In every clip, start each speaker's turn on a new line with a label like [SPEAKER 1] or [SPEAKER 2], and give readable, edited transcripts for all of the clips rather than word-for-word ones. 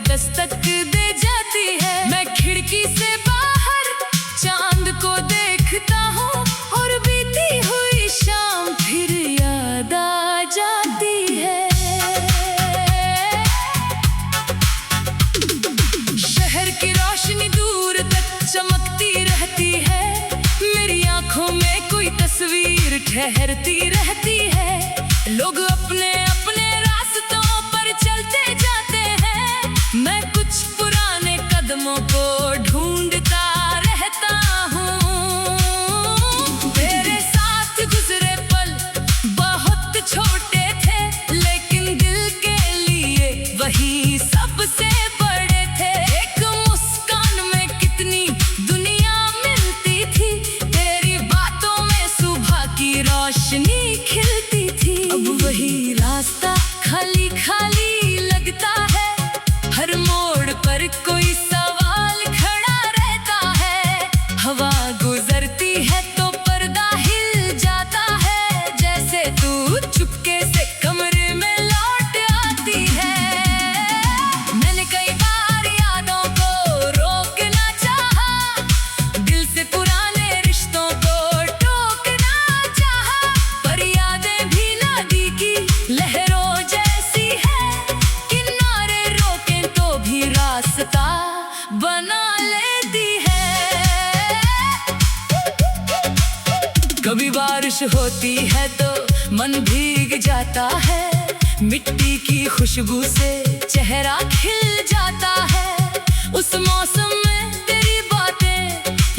[SPEAKER 1] दस्तक दे जाती है। मैं खिड़की से बाहर चांद को देखता हूँ और बीती हुई शाम फिर याद आ जाती है। शहर की रोशनी दूर तक चमकती रहती है। मेरी आंखों में कोई तस्वीर ठहरती रहती है। लोग अपने अपने रास्तों पर चलते जाते हैं। मैं कुछ पुराने कदमों को ढूंढता रहता हूँ। तेरे साथ गुजरे पल बहुत छोटे थे, लेकिन दिल के लिए वही सबसे बड़े थे। एक मुस्कान में कितनी दुनिया मिलती थी। तेरी बातों में सुबह की रोशनी खिलती थी। अब वही रास्ता खाली खाली लगता है। हर मोड़ पर कोई सवाल खड़ा रहता है। हवा गुजरती है तो पर्दा हिल जाता है। जैसे तू चुपके से कमरे में लौट आती है। मैंने कई बार यादों को रोकना चाहा, दिल से पुराने रिश्तों को टोकना चाहा, पर यादें भी नदी की लहरों जैसी है। किनारे रोके तो भी रास्ता बना लेती है। कभी बारिश होती है तो मन भीग जाता है। मिट्टी की खुशबू से चेहरा खिल जाता है। उस मौसम में तेरी बातें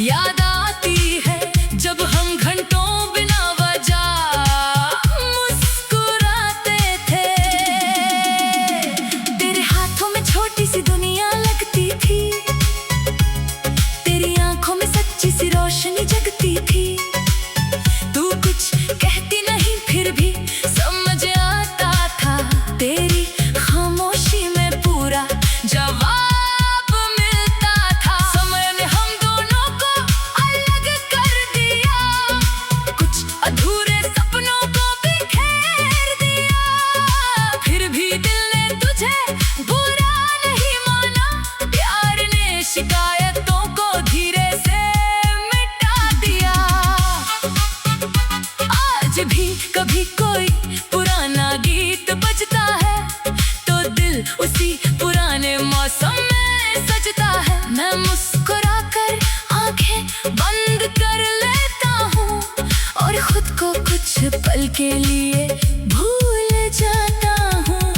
[SPEAKER 1] याद आती है। जब हम घंटों बिना वजह मुस्कुराते थे। तेरे हाथों में छोटी सी दुनिया लगती थी। तेरी आंखों में सच्ची सी रोशनी जगती थी। तू कुछ कहती नहीं फिर भी समझ आता था। तेरी खामोशी में पूरा जवाब मिलता था। समय ने हम दोनों को अलग कर दिया, कुछ अधूरे सपनों को बिखेर दिया। फिर भी दिल ने तुझे बुरा नहीं माना। प्यार ने शिकायतों को धीरे से मिटा दिया। आज भी कभी कोई पुराना गीत बजता है तो दिल उसी पुराने मौसम में सजता है। मैं मुस्कुराकर आंखें बंद कर लेता हूँ और खुद को कुछ पल के लिए भूल जाता हूँ।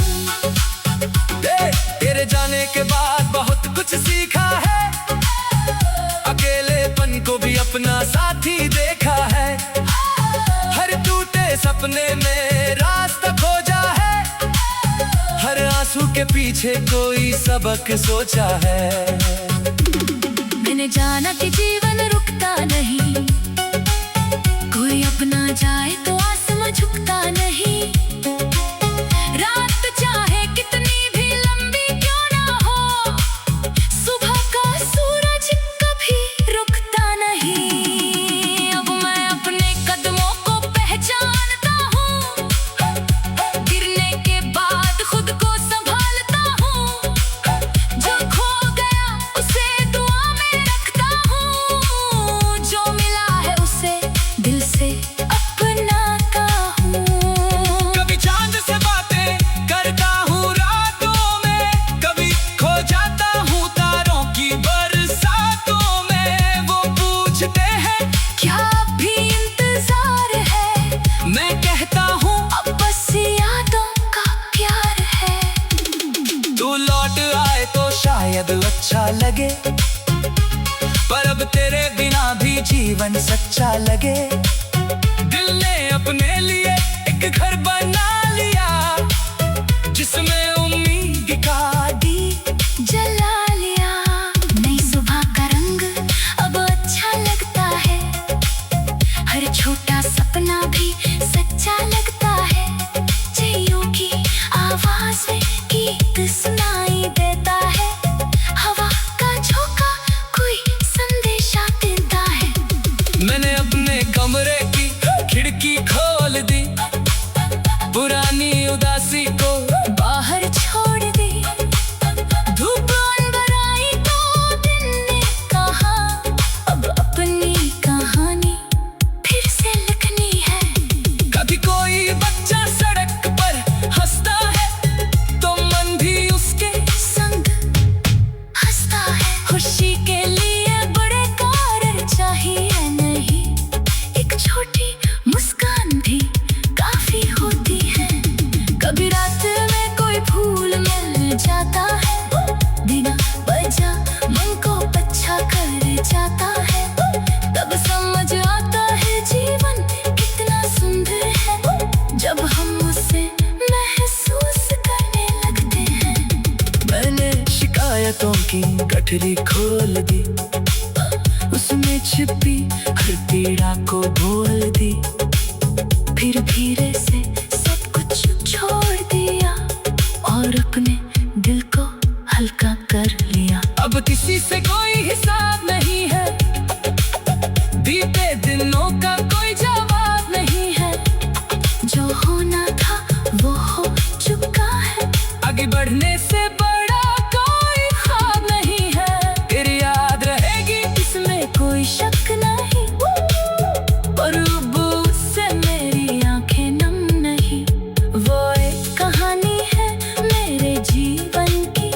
[SPEAKER 2] तेरे जाने के बाद बहुत कुछ सीखा है। अकेलेपन को भी अपना साथी देखा है। हर टूटे सपने में रास्ता खोजा है। हर आंसू के पीछे कोई सबक सोचा है।
[SPEAKER 1] मैंने जाना कि जीवन रुकता नहीं, कोई अपना जाए तो आसमां झुकता नहीं। रात चाहे कितनी भी लंबी क्यों ना हो, सुबह का सूरज कभी रुकता नहीं। अब मैं अपने कदमों को पहचानता हूँ। गिरने के बाद खुद को संभालता हूँ। जो खो गया उसे दुआ में रखता हूँ। जो मिला है उसे दिल से अपनाता हूँ।
[SPEAKER 2] कभी चांद से बातें करता हूँ रातों में, कभी खो जाता हूँ तारों की बरसातों में। वो पूछते हैं
[SPEAKER 1] क्या भी इंतजार है,
[SPEAKER 2] मैं कहता हूँ
[SPEAKER 1] अब बस यादों का प्यार है।
[SPEAKER 2] तू लौट आए तो शायद अच्छा लगे, पर अब तेरे बिना भी जीवन सच्चा लगे। दिल ने अपने लिए एक घर बना लिया, जिसमें पुरानी उदासी को
[SPEAKER 1] बाहर छोड़ दी। धूप अंदर आई तो दिन ने कहा अब अपनी कहानी फिर से लिखनी है।
[SPEAKER 2] कभी कोई बच्चा सड़क पर हंसता है तो मन भी उसके
[SPEAKER 1] संग हंसता है। खुशी के लिए बड़े कारण चाहिए नहीं, एक छोटी मुस्कान भी काफी होती है। कभी रात में कोई फूल मिल जाता है, बिना वजह मन को अच्छा कर जाता है। तब समझ आता है जीवन कितना सुंदर है, जब हम उसे महसूस करने लगते हैं।
[SPEAKER 2] मैंने शिकायतों की गठरी खोल दी, उसमें छिपी हर पीड़ा को बोल दी। फिर धीरे से सब कुछ छोड़ दिया और अपने दिल को हल्का कर लिया। अब किसी से कोई हिसाब नहीं है, बीते दिनों का कोई जवाब नहीं है।
[SPEAKER 1] जो होना था वो हो चुका है,
[SPEAKER 2] आगे बढ़ने से बड़ा कोई ख्वाब नहीं है। फिर याद रहेगी
[SPEAKER 1] इसमें कोई शक नहीं,
[SPEAKER 2] पर अब
[SPEAKER 1] उससे मेरी आंखें नम नहीं। वो एक कहानी है मेरे जीवन की,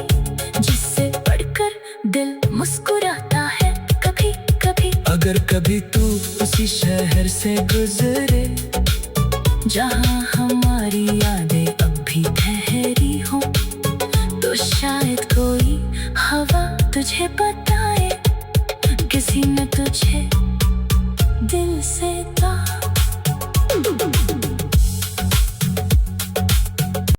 [SPEAKER 1] जिससे पढ़कर दिल मुस्कुराता है कभी कभी।
[SPEAKER 2] अगर कभी तू उसी शहर से गुजरे
[SPEAKER 1] जहाँ हमारी यादें अब भी ठहरी हो, तो शायद कोई हवा तुझे बताए किसी ने तुझे दिल से